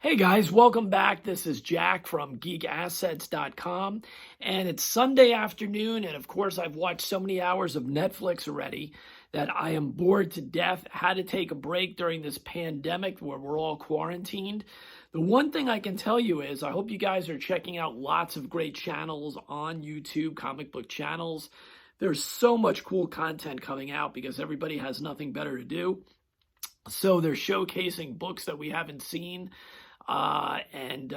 Hey guys, welcome back. This is Jack from geekassets.com, and it's Sunday afternoon, and of course I've watched so many hours of Netflix already that I am bored to death. Had to take a break during this pandemic where we're all quarantined. The one thing I can tell you is I hope you guys are checking out lots of great channels on YouTube, comic book channels. There's so much cool content coming out because everybody has nothing better to do. So they're showcasing books that we haven't seen, and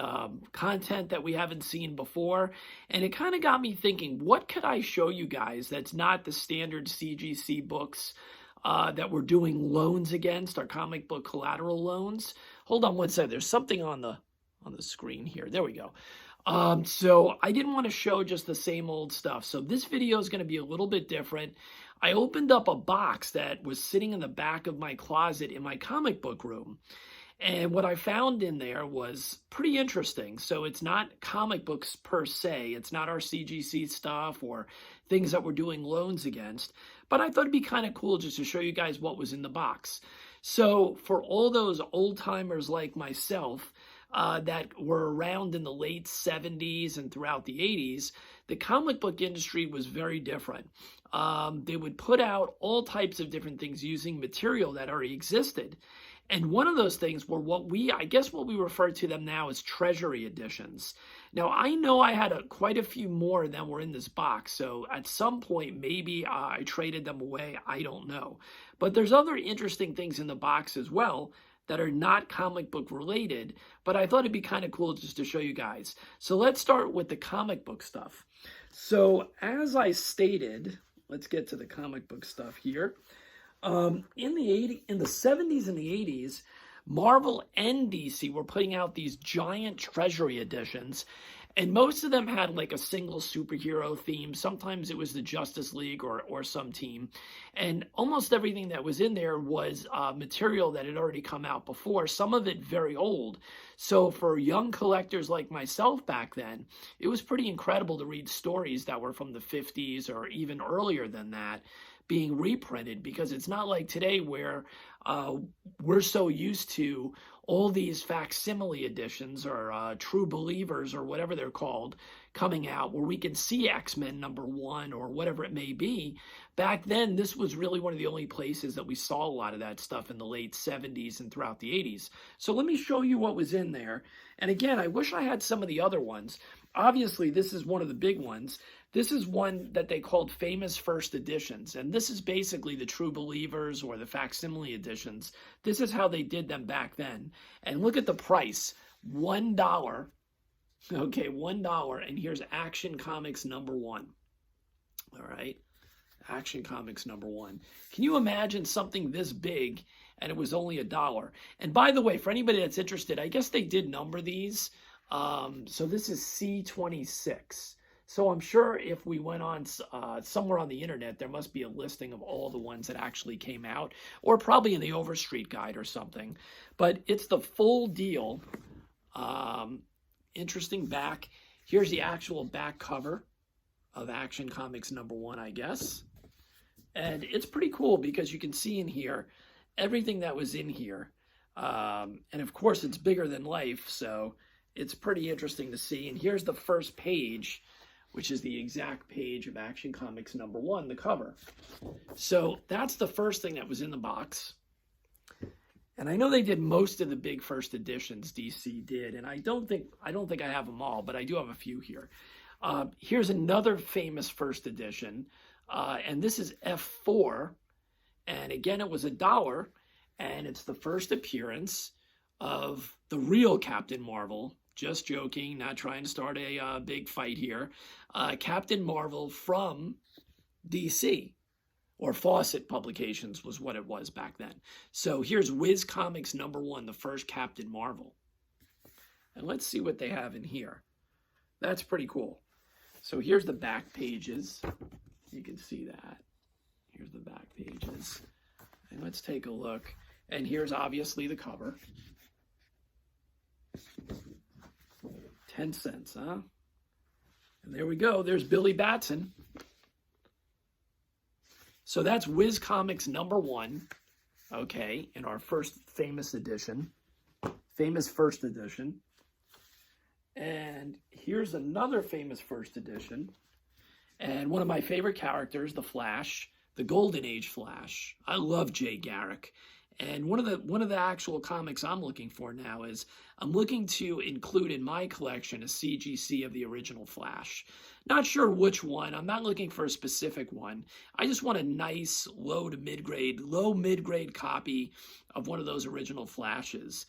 content that we haven't seen before. And it kind of got me thinking, what could I show you guys that's not the standard CGC books that we're doing loans against, our comic book collateral loans? Hold on one second. There's something on the screen here. There we go. So I didn't want to show just the same old stuff. So this video is going to be a little bit different. I opened up a box that was sitting in the back of my closet in my comic book room. And what I found in there was pretty interesting. So it's not comic books per se. It's not our CGC stuff or things that we're doing loans against. But I thought it'd be kind of cool just to show you guys what was in the box. So for all those old timers like myself that were around in the late 70s and throughout the 80s, the comic book industry was very different. They would put out all types of different things using material that already existed. And one of those things were what we refer to them now as Treasury Editions. Now, I know I had quite a few more than were in this box, so at some point, maybe I traded them away. I don't know. But there's other interesting things in the box as well that are not comic book related, but I thought it'd be kind of cool just to show you guys. So let's start with the comic book stuff. So as I stated, let's get to the comic book stuff here. In the 70s and the 80s, Marvel and DC were putting out these giant Treasury Editions, and most of them had like a single superhero theme. Sometimes it was the Justice League or some team, and almost everything that was in there was material that had already come out before, some of it very old. So for young collectors like myself back then, it was pretty incredible to read stories that were from the 50s or even earlier than that being reprinted, because it's not like today where we're so used to all these facsimile editions or true believers or whatever they're called coming out where we can see X-Men #1 or whatever it may be. Back then, this was really one of the only places that we saw a lot of that stuff in the late 70s and throughout the 80s. So let me show you what was in there. And again, I wish I had some of the other ones. Obviously, this is one of the big ones. This is one that they called Famous First Editions, and this is basically the True Believers or the facsimile editions. This is how they did them back then. And look at the price, $1. Okay, $1, and here's Action Comics #1. All right, Action Comics #1. Can you imagine something this big and it was only $1? And by the way, for anybody that's interested, I guess they did number these. So this is C26. So I'm sure if we went on somewhere on the internet, there must be a listing of all the ones that actually came out, or probably in the Overstreet Guide or something. But it's the full deal. Interesting back. Here's the actual back cover of Action Comics #1, I guess. And it's pretty cool because you can see in here everything that was in here. And of course, it's bigger than life, so it's pretty interesting to see. And here's the first page, which is the exact page of Action Comics #1, the cover. So that's the first thing that was in the box. And I know they did most of the big first editions, DC did, and I don't think I have them all, but I do have a few here. Here's another famous first edition, and this is F4, and again it was $1, and it's the first appearance of the real Captain Marvel. Just joking, not trying to start a big fight here. Captain Marvel from DC, or Fawcett Publications was what it was back then. So here's Wiz Comics #1, the first Captain Marvel. And let's see what they have in here. That's pretty cool. So here's the back pages. You can see that. Here's the back pages. And let's take a look. And here's obviously the cover. 10 cents, huh? And there we go. There's Billy Batson. So that's Wiz Comics #1, okay, in our first famous edition. famous first edition. And here's another famous first edition. And one of my favorite characters, the Flash, the Golden Age Flash. I love Jay Garrick. And one of the actual comics I'm looking for now is I'm looking to include in my collection a CGC of the original Flash. Not sure which one. I'm not looking for a specific one. I just want a nice low mid-grade copy of one of those original Flashes.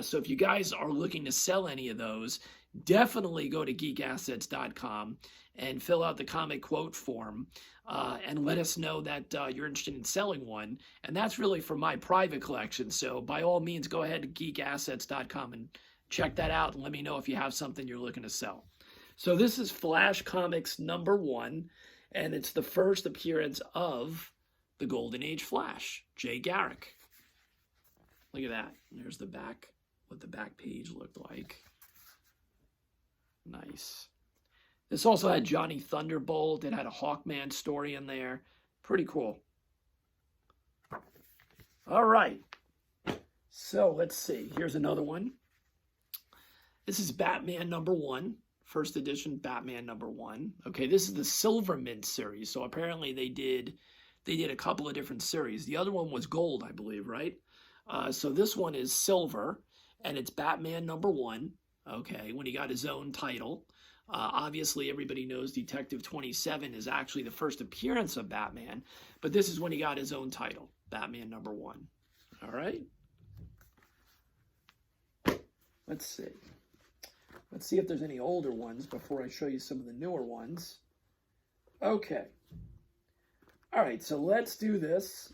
So if you guys are looking to sell any of those, definitely go to geekassets.com and fill out the comic quote form and let us know that you're interested in selling one. And that's really for my private collection. So by all means, go ahead to geekassets.com and check that out and let me know if you have something you're looking to sell. So this is Flash Comics #1, and it's the first appearance of the Golden Age Flash, Jay Garrick. Look at that. There's the back, what the back page looked like. Nice. This also had Johnny Thunderbolt. It had a Hawkman story in there. Pretty cool. All right. So let's see. Here's another one. This is Batman #1. First edition Batman #1. Okay, this is the Silver Mint series. So apparently they did a couple of different series. The other one was gold, I believe, right? So this one is silver, and it's Batman #1. Okay, when he got his own title. Obviously, everybody knows Detective 27 is actually the first appearance of Batman, but this is when he got his own title, Batman #1. All right. Let's see. Let's see if there's any older ones before I show you some of the newer ones. Okay. All right, so let's do this.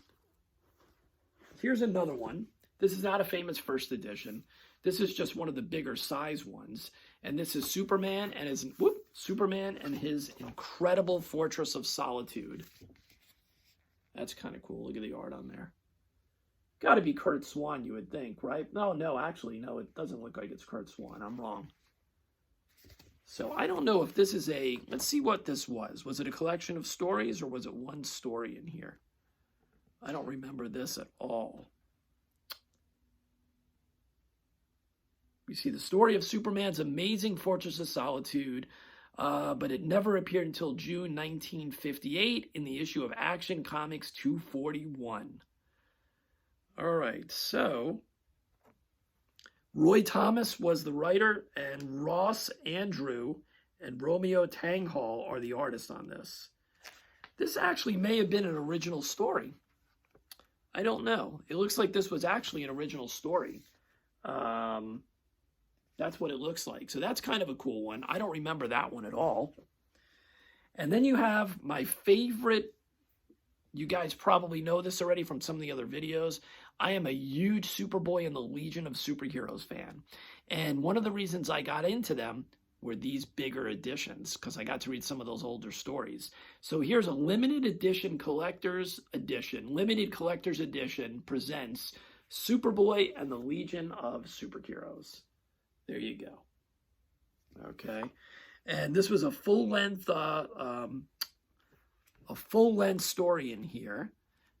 Here's another one. This is not a famous first edition. This is just one of the bigger size ones. And this is Superman and his incredible Fortress of Solitude. That's kind of cool. Look at the art on there. Got to be Kurt Swan, you would think, right? No, actually, no, it doesn't look like it's Kurt Swan. I'm wrong. So I don't know if this is let's see what this was. Was it a collection of stories or was it one story in here? I don't remember this at all. We see the story of Superman's amazing Fortress of Solitude, but it never appeared until June 1958 in the issue of Action Comics 241. All right, so Roy Thomas was the writer, and Ross Andrew and Romeo Tanghal are the artists on this. This actually may have been an original story. I don't know. It looks like this was actually an original story. That's what it looks like. So that's kind of a cool one. I don't remember that one at all. And then you have my favorite. You guys probably know this already from some of the other videos. I am a huge Superboy and the Legion of Superheroes fan. And one of the reasons I got into them were these bigger editions, because I got to read some of those older stories. So here's a limited collector's edition presents Superboy and the Legion of Superheroes. There you go. Okay. And this was a full-length story in here.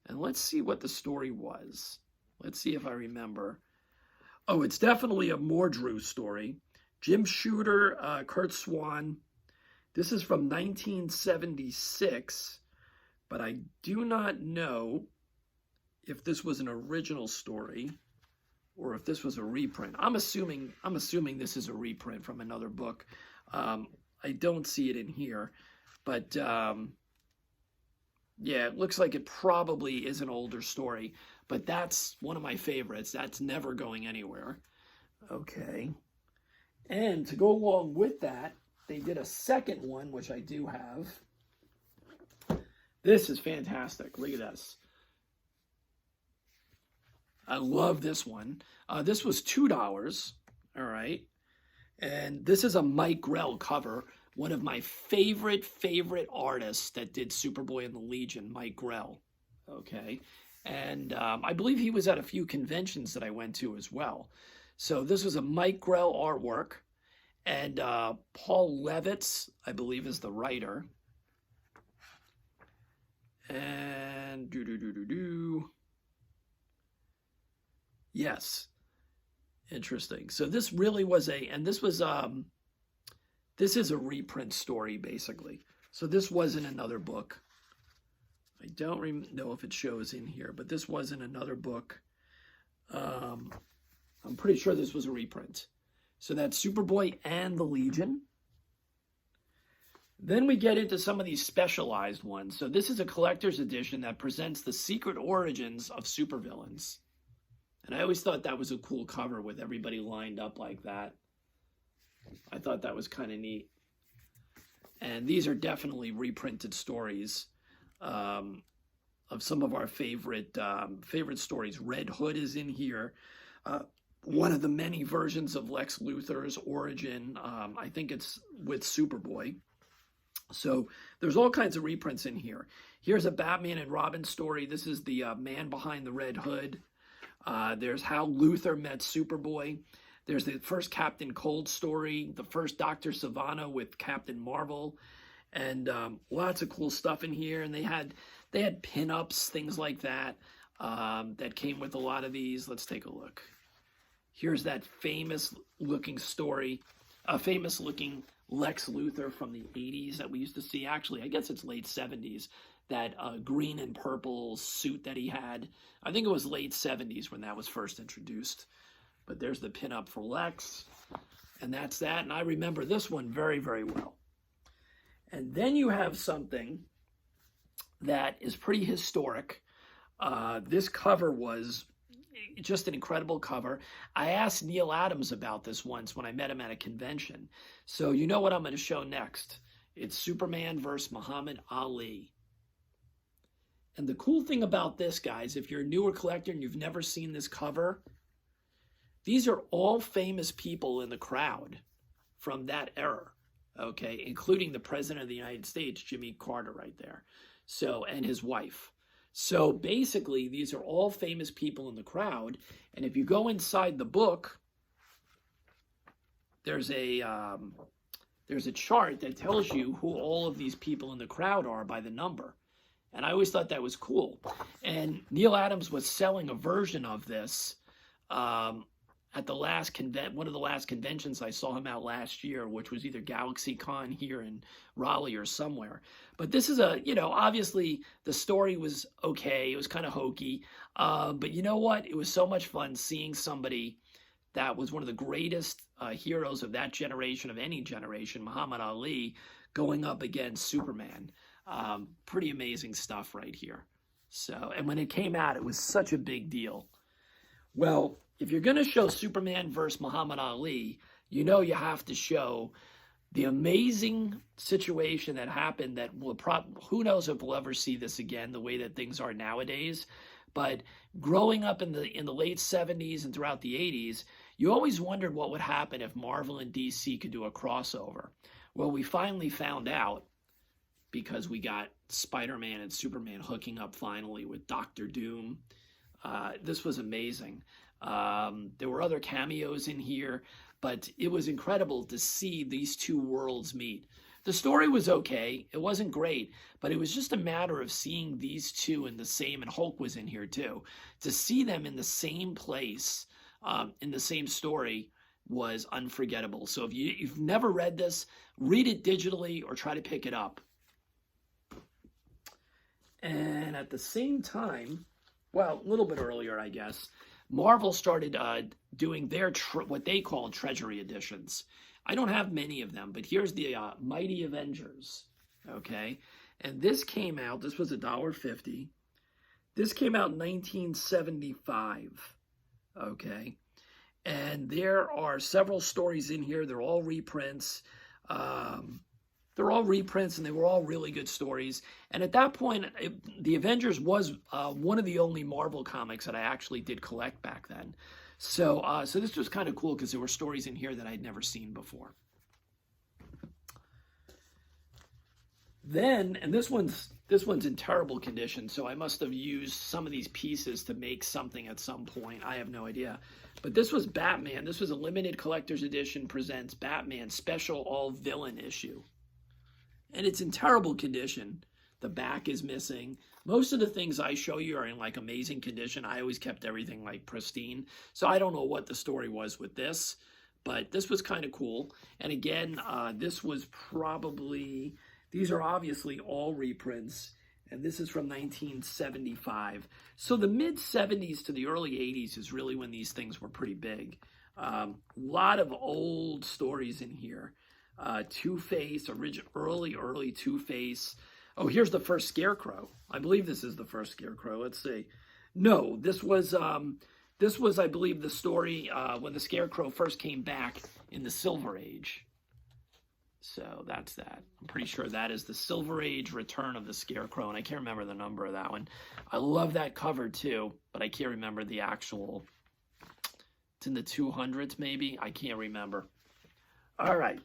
And let's see what the story was. Let's see if I remember. Oh, it's definitely a Mordru story. Jim Shooter, Kurt Swan. This is from 1976, but I do not know if this was an original story or if this was a reprint. I'm assuming this is a reprint from another book. I don't see it in here, but yeah, it looks like it probably is an older story, but that's one of my favorites. That's never going anywhere. Okay. And to go along with that, they did a second one, which I do have. This is fantastic. Look at this. I love this one. This was $2. All right. And this is a Mike Grell cover. One of my favorite artists that did Superboy and the Legion, Mike Grell. Okay. And I believe he was at a few conventions that I went to as well. So this was a Mike Grell artwork. And Paul Levitz, I believe, is the writer. And yes. Interesting. So this really was this is a reprint story, basically. So this wasn't another book. I don't know if it shows in here, but this wasn't another book. I'm pretty sure this was a reprint. So that's Superboy and the Legion. Then we get into some of these specialized ones. So this is a collector's edition that presents the secret origins of supervillains. And I always thought that was a cool cover with everybody lined up like that. I thought that was kind of neat. And these are definitely reprinted stories of some of our favorite stories. Red Hood is in here. One of the many versions of Lex Luthor's origin. I think it's with Superboy. So there's all kinds of reprints in here. Here's a Batman and Robin story. This is the man behind the Red Hood. There's how Luthor met Superboy. There's the first Captain Cold story, the first Dr. Sivana with Captain Marvel, and lots of cool stuff in here. And they had pinups, things like that, that came with a lot of these. Let's take a look. Here's that famous looking story, a famous looking Lex Luthor from the 80s that we used to see. Actually, I guess it's late 70s. That green and purple suit that he had. I think it was late 70s when that was first introduced. But there's the pinup for Lex. And that's that. And I remember this one very, very well. And then you have something that is pretty historic. This cover was just an incredible cover. I asked Neil Adams about this once when I met him at a convention. So you know what I'm going to show next. It's Superman versus Muhammad Ali. And the cool thing about this, guys, if you're a newer collector and you've never seen this cover, these are all famous people in the crowd from that era, okay, including the President of the United States, Jimmy Carter, right there, so, and his wife. So basically, these are all famous people in the crowd, and if you go inside the book, there's a chart that tells you who all of these people in the crowd are by the number. And I always thought that was cool. And Neil Adams was selling a version of this at the last one of the last conventions I saw him out last year, which was either GalaxyCon here in Raleigh or somewhere. But this is obviously the story was okay. It was kind of hokey. But you know what? It was so much fun seeing somebody that was one of the greatest heroes of that generation, of any generation, Muhammad Ali, going up against Superman. Pretty amazing stuff right here. So, and when it came out, it was such a big deal. Well, if you're going to show Superman versus Muhammad Ali, you know you have to show the amazing situation that happened that will who knows if we'll ever see this again, the way that things are nowadays. But growing up in the late 70s and throughout the 80s, you always wondered what would happen if Marvel and DC could do a crossover. Well, we finally found out, because we got Spider-Man and Superman hooking up finally with Dr. Doom. This was amazing. There were other cameos in here, but it was incredible to see these two worlds meet. The story was okay. It wasn't great, but it was just a matter of seeing these two in the same, and Hulk was in here too, to see them in the same place, in the same story, was unforgettable. So if you've never read this, read it digitally or try to pick it up. And at the same time, well, a little bit earlier, I guess, Marvel started doing their what they call Treasury Editions. I don't have many of them, but here's the Mighty Avengers, okay? And this came out, this was $1.50. This came out in 1975, okay? And there are several stories in here. They're all reprints. They're all reprints, and they were all really good stories. And at that point, the Avengers was one of the only Marvel comics that I actually did collect back then. So this was kind of cool because there were stories in here that I'd never seen before. Then, and this one's in terrible condition, so I must have used some of these pieces to make something at some point. I have no idea. But this was Batman. This was a limited collector's edition presents Batman special all villain issue. And it's in terrible condition. The back is missing. Most of the things I show you are in like amazing condition. I always kept everything like pristine. So I don't know what the story was with this, but this was kind of cool. And again, this was probably, these are obviously all reprints. And this is from 1975. So the mid-70s to the early 80s is really when these things were pretty big. A lot of old stories in here. Two-Face, early Two-Face. Oh, here's the first Scarecrow. I believe this is the first Scarecrow. Let's see. No, this was, I believe, the story when the Scarecrow first came back in the Silver Age. So that's that. I'm pretty sure that is the Silver Age Return of the Scarecrow, and I can't remember the number of that one. I love that cover too, but I can't remember the actual. It's in the 200s maybe. I can't remember. All right.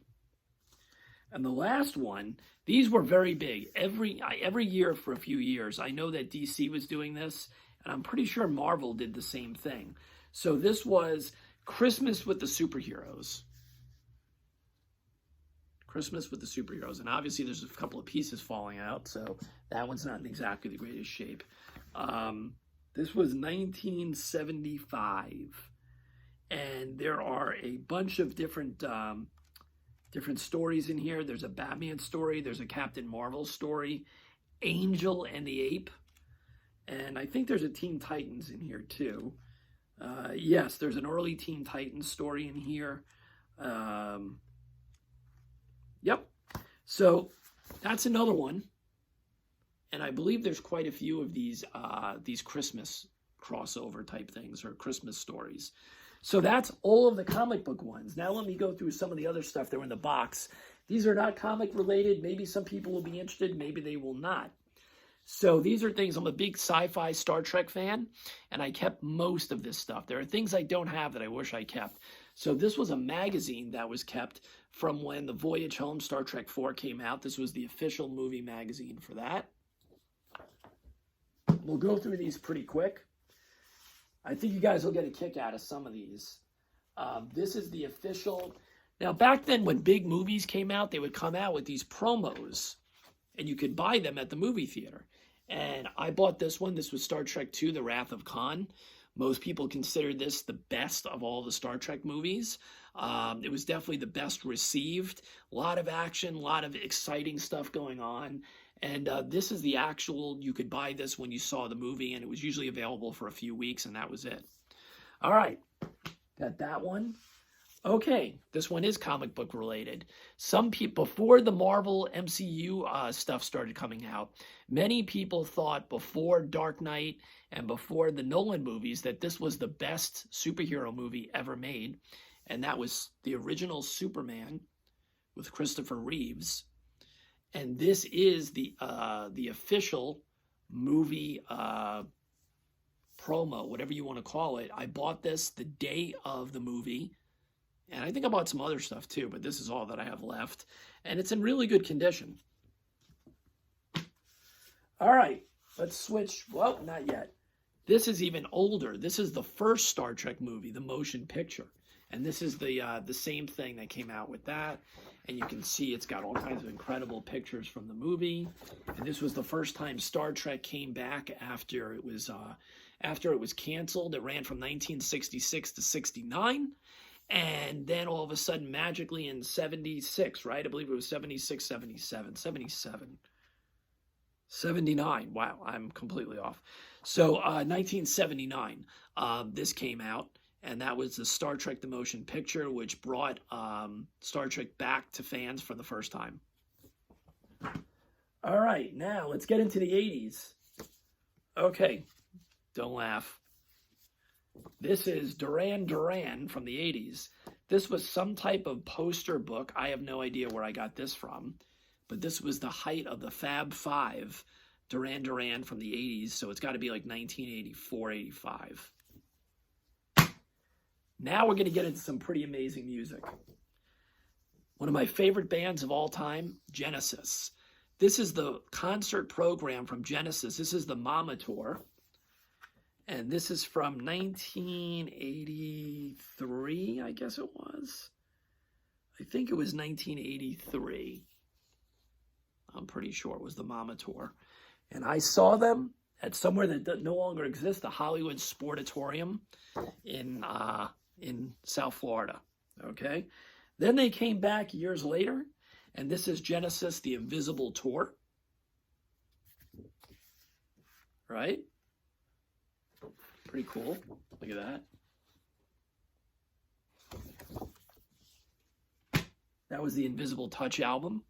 And the last one, these were very big. Every year for a few years, I know that DC was doing this, and I'm pretty sure Marvel did the same thing. So this was Christmas with the Superheroes. Christmas with the Superheroes. And obviously there's a couple of pieces falling out, so that one's not in exactly the greatest shape. This was 1975. And there are a bunch of different stories in here. There's a Batman story. There's a Captain Marvel story. Angel and the Ape. And I think there's a Teen Titans in here too. Yes, there's an early Teen Titans story in here. Yep. So that's another one. And I believe there's quite a few of these Christmas crossover type things or Christmas stories. So that's all of the comic book ones. Now let me go through some of the other stuff that were in the box. These are not comic related. Maybe some people will be interested. Maybe they will not. So these are things, I'm a big sci-fi Star Trek fan, and I kept most of this stuff. There are things I don't have that I wish I kept. So this was a magazine that was kept from when the Voyage Home Star Trek 4 came out. This was the official movie magazine for that. We'll go through these pretty quick. I think you guys will get a kick out of some of these. This is the official. Now, back then when big movies came out, they would come out with these promos, and you could buy them at the movie theater. And I bought this one. This was Star Trek II, The Wrath of Khan. Most people consider this the best of all the Star Trek movies. It was definitely the best received. A lot of action, a lot of exciting stuff going on. And this is the actual, you could buy this when you saw the movie, and it was usually available for a few weeks, and that was it. All right, got that one. Okay, this one is comic book related. Some people, before the Marvel MCU stuff started coming out, many people thought before Dark Knight and before the Nolan movies that this was the best superhero movie ever made, and that was the original Superman with Christopher Reeves. And this is the official movie promo, whatever you want to call it. I bought this the day of the movie. And I think I bought some other stuff too, but this is all that I have left. And it's in really good condition. All right, let's switch. Well, not yet. This is even older. This is the first Star Trek movie, the motion picture. And this is the same thing that came out with that. And you can see it's got all kinds of incredible pictures from the movie. And this was the first time Star Trek came back after it was canceled. It ran from 1966 to 69. And then all of a sudden, magically in 76, right? I believe it was 76, 77, 77, 79. Wow, I'm completely off. So 1979, this came out. And that was the Star Trek The Motion Picture, which brought Star Trek back to fans for the first time. All right, now let's get into the 80s. Okay, don't laugh. This is Duran Duran from the 80s. This was some type of poster book. I have no idea where I got this from. But this was the height of the Fab Five, Duran Duran from the 80s. So it's got to be like 1984, 85. Now we're going to get into some pretty amazing music. One of my favorite bands of all time, Genesis. This is the concert program from Genesis. This is the Mama Tour. And this is from 1983, I guess it was. I think it was 1983. I'm pretty sure it was the Mama Tour. And I saw them at somewhere that no longer exists, the Hollywood Sportatorium in South Florida. Okay. Then they came back years later, and this is Genesis, the Invisible Tour. Right? Pretty cool. Look at that. That was the Invisible Touch album.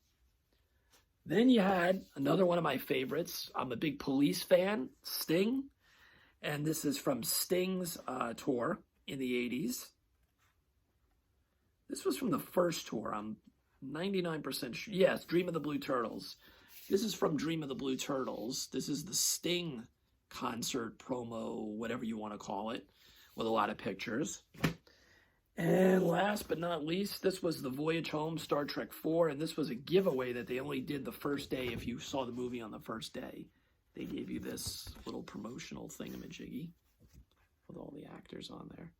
Then you had another one of my favorites. I'm a big Police fan, Sting. And this is from Sting's tour in the 80s. This was from the first tour. I'm 99% sure. Yes, Dream of the Blue Turtles. This is from Dream of the Blue Turtles. This is the Sting concert promo, whatever you want to call it, with a lot of pictures. And last but not least, this was the Voyage Home, Star Trek IV, and this was a giveaway that they only did the first day. If you saw the movie on the first day, they gave you this little promotional thingamajiggy with all the actors on there.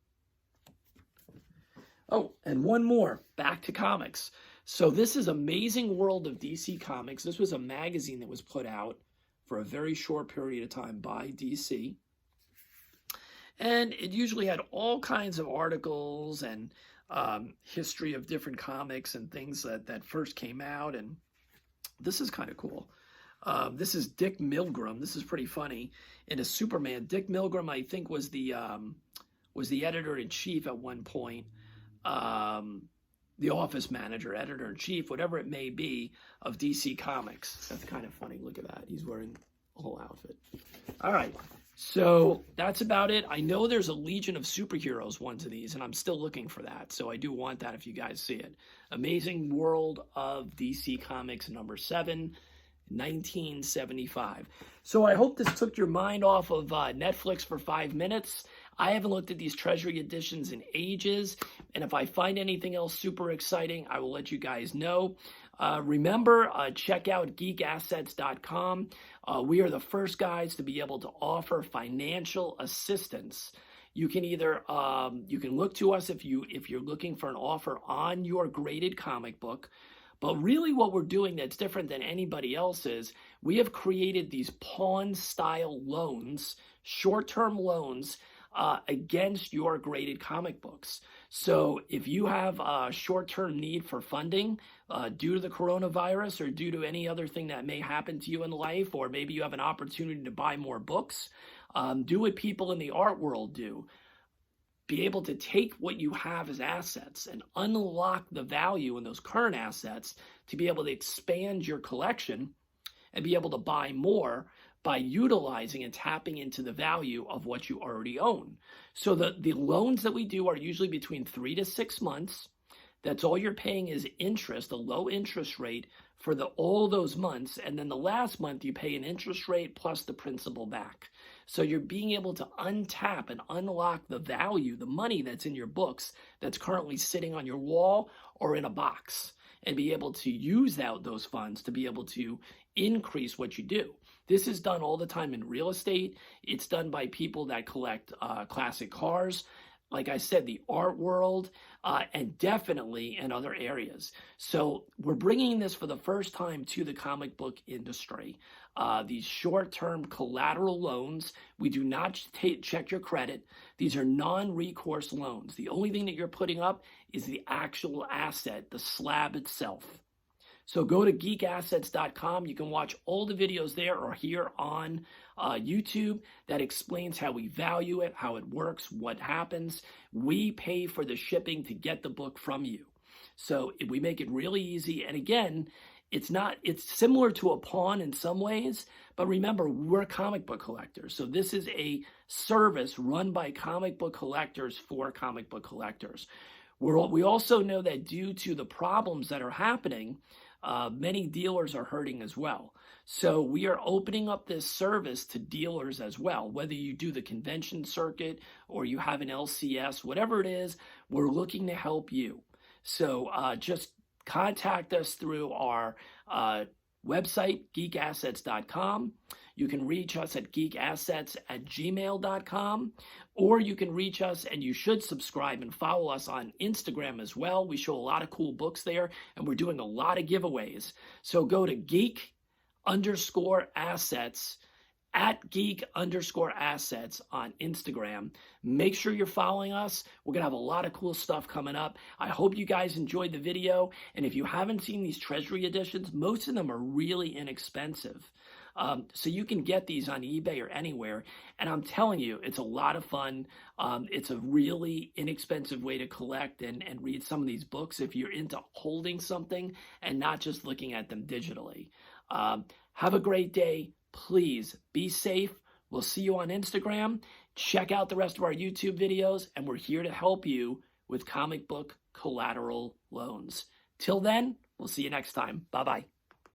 Oh, and one more, back to comics. So this is Amazing World of DC Comics. This was a magazine that was put out for a very short period of time by DC. And it usually had all kinds of articles and history of different comics and things that first came out. And this is kind of cool. This is Dick Milgram. This is pretty funny. In a Superman, Dick Milgram, I think, was the editor-in-chief at one point. The office manager, editor-in-chief, whatever it may be, of DC Comics. That's kind of funny. Look at that. He's wearing a whole outfit. All right. So that's about it. I know there's a Legion of Superheroes ones of these, and I'm still looking for that. So I do want that if you guys see it. Amazing World of DC Comics #7, 1975. So I hope this took your mind off of Netflix for 5 minutes. I haven't looked at these Treasury Editions in ages, and if I find anything else super exciting, I will let you guys know. Remember, check out geekassets.com. We are the first guys to be able to offer financial assistance. You can either you can look to us if you're looking for an offer on your graded comic book. But really what we're doing that's different than anybody else is we have created these pawn-style loans, short-term loans, against your graded comic books. So if you have a short-term need for funding due to the coronavirus or due to any other thing that may happen to you in life, or maybe you have an opportunity to buy more books, do what people in the art world do. Be able to take what you have as assets and unlock the value in those current assets to be able to expand your collection and be able to buy more by utilizing and tapping into the value of what you already own. So the loans that we do are usually between 3 to 6 months. That's all you're paying is interest, a low interest rate for all those months. And then the last month you pay an interest rate plus the principal back. So you're being able to untap and unlock the value, the money that's in your books that's currently sitting on your wall or in a box, and be able to use those funds to be able to increase what you do. This is done all the time in real estate. It's done by people that collect classic cars. Like I said, the art world, and definitely in other areas. So we're bringing this for the first time to the comic book industry. These short-term collateral loans, we do not check your credit. These are non-recourse loans. The only thing that you're putting up is the actual asset, the slab itself. So go to geekassets.com. You can watch all the videos there or here on YouTube that explains how we value it, how it works, what happens. We pay for the shipping to get the book from you. So we make it really easy. And again, it's similar to a pawn in some ways, but remember, we're comic book collectors. So this is a service run by comic book collectors for comic book collectors. We also know that due to the problems that are happening, many dealers are hurting as well. So we are opening up this service to dealers as well. Whether you do the convention circuit or you have an LCS, whatever it is, we're looking to help you. So just contact us through our website, geekassets.com. You can reach us at geekassets@gmail.com, or you can reach us, and you should subscribe and follow us on Instagram as well. We show a lot of cool books there, and we're doing a lot of giveaways. So go to _assets at geek_assets on Instagram. Make sure you're following us. We're going to have a lot of cool stuff coming up. I hope you guys enjoyed the video. And if you haven't seen these Treasury editions, most of them are really inexpensive. So you can get these on eBay or anywhere. And I'm telling you, it's a lot of fun. It's a really inexpensive way to collect and read some of these books if you're into holding something and not just looking at them digitally. Have a great day. Please be safe. We'll see you on Instagram. Check out the rest of our YouTube videos, and we're here to help you with comic book collateral loans. Till then, we'll see you next time. Bye-bye.